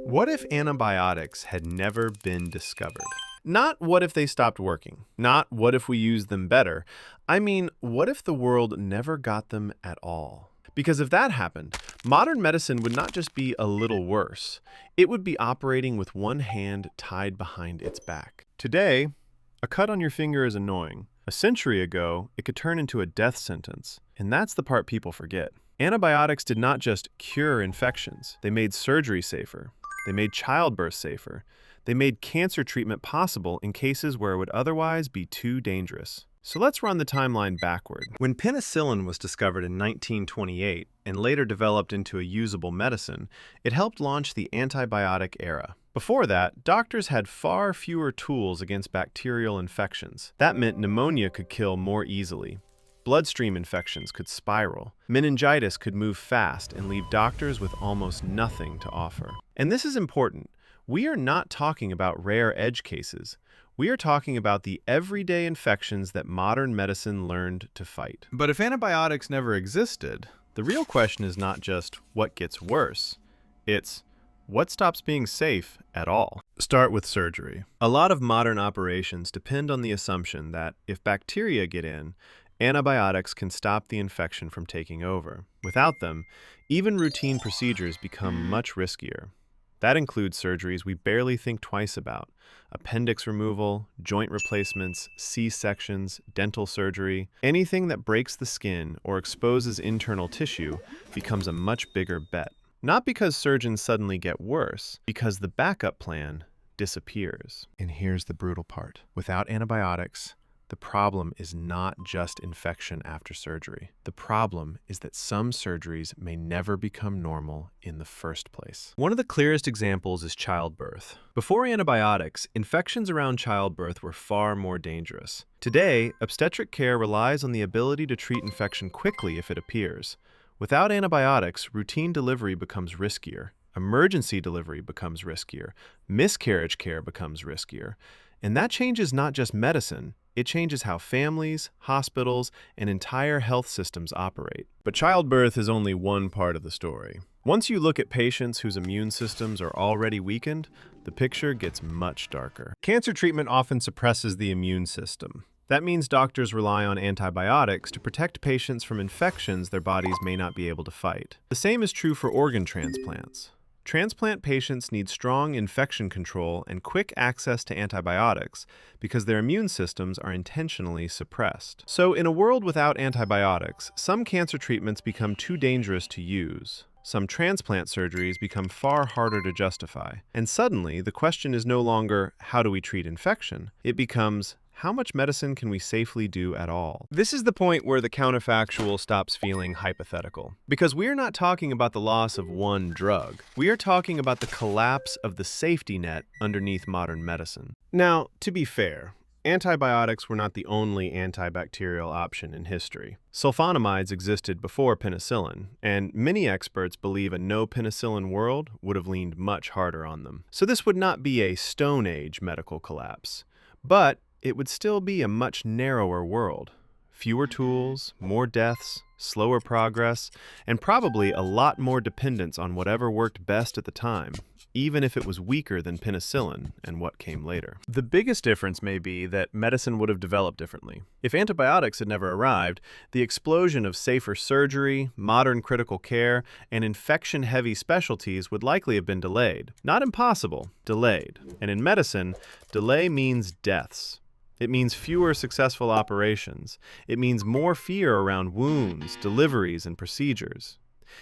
What if antibiotics had never been discovered? Not what if they stopped working. Not what if we used them better. I mean, what if the world never got them at all? Because if that happened, modern medicine would not just be a little worse. It would be operating with one hand tied behind its back. Today, a cut on your finger is annoying. A century ago, it could turn into a death sentence. And that's the part people forget. Antibiotics did not just cure infections. They made surgery safer. They made childbirth safer. They made cancer treatment possible in cases where it would otherwise be too dangerous. So let's run the timeline backward. When penicillin was discovered in 1928 and later developed into a usable medicine, it helped launch the antibiotic era. Before that, doctors had far fewer tools against bacterial infections. That meant pneumonia could kill more easily. Bloodstream infections could spiral. Meningitis could move fast and leave doctors with almost nothing to offer. And this is important. We are not talking about rare edge cases. We are talking about the everyday infections that modern medicine learned to fight. But if antibiotics never existed, the real question is not just what gets worse. It's what stops being safe at all? Start with surgery. A lot of modern operations depend on the assumption that if bacteria get in, antibiotics can stop the infection from taking over. Without them, even routine procedures become much riskier. That includes surgeries we barely think twice about: appendix removal, joint replacements, C-sections, dental surgery. Anything that breaks the skin or exposes internal tissue becomes a much bigger bet. Not because surgeons suddenly get worse, because the backup plan disappears. And here's the brutal part. Without antibiotics, the problem is not just infection after surgery. The problem is that some surgeries may never become normal in the first place. One of the clearest examples is childbirth. Before antibiotics, infections around childbirth were far more dangerous. Today, obstetric care relies on the ability to treat infection quickly if it appears. Without antibiotics, routine delivery becomes riskier. Emergency delivery becomes riskier. Miscarriage care becomes riskier. And that changes not just medicine, it changes how families, hospitals, and entire health systems operate. But childbirth is only one part of the story. Once you look at patients whose immune systems are already weakened, the picture gets much darker. Cancer treatment often suppresses the immune system. That means doctors rely on antibiotics to protect patients from infections their bodies may not be able to fight. The same is true for organ transplants. Transplant patients need strong infection control and quick access to antibiotics because their immune systems are intentionally suppressed. So in a world without antibiotics, some cancer treatments become too dangerous to use. Some transplant surgeries become far harder to justify. And suddenly, the question is no longer, how do we treat infection? It becomes, how much medicine can we safely do at all? This is the point where the counterfactual stops feeling hypothetical. Because we're not talking about the loss of one drug. We are talking about the collapse of the safety net underneath modern medicine. Now, to be fair, antibiotics were not the only antibacterial option in history. Sulfonamides existed before penicillin, and many experts believe a no-penicillin world would have leaned much harder on them. So this would not be a Stone Age medical collapse. But it would still be a much narrower world. Fewer tools, more deaths, slower progress, and probably a lot more dependence on whatever worked best at the time, even if it was weaker than penicillin and what came later. The biggest difference may be that medicine would have developed differently. If antibiotics had never arrived, the explosion of safer surgery, modern critical care, and infection-heavy specialties would likely have been delayed. Not impossible, delayed. And in medicine, delay means deaths. It means fewer successful operations. It means more fear around wounds, deliveries, and procedures.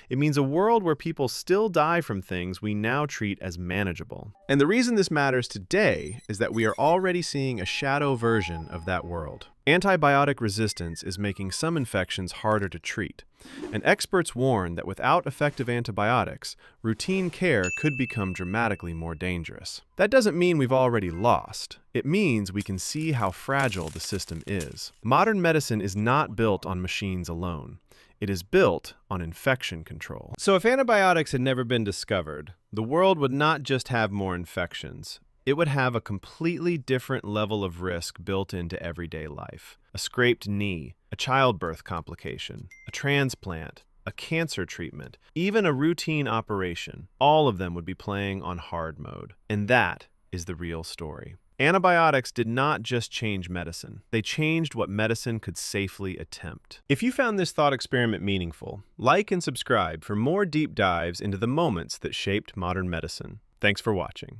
It means a world where people still die from things we now treat as manageable. And the reason this matters today is that we are already seeing a shadow version of that world. Antibiotic resistance is making some infections harder to treat, and experts warn that without effective antibiotics, routine care could become dramatically more dangerous. That doesn't mean we've already lost. It means we can see how fragile the system is. Modern medicine is not built on machines alone. It is built on infection control. So if antibiotics had never been discovered, the world would not just have more infections. It would have a completely different level of risk built into everyday life. A scraped knee, a childbirth complication, a transplant, a cancer treatment, even a routine operation, all of them would be playing on hard mode. And that is the real story. Antibiotics did not just change medicine. They changed what medicine could safely attempt. If you found this thought experiment meaningful, like and subscribe for more deep dives into the moments that shaped modern medicine. Thanks for watching.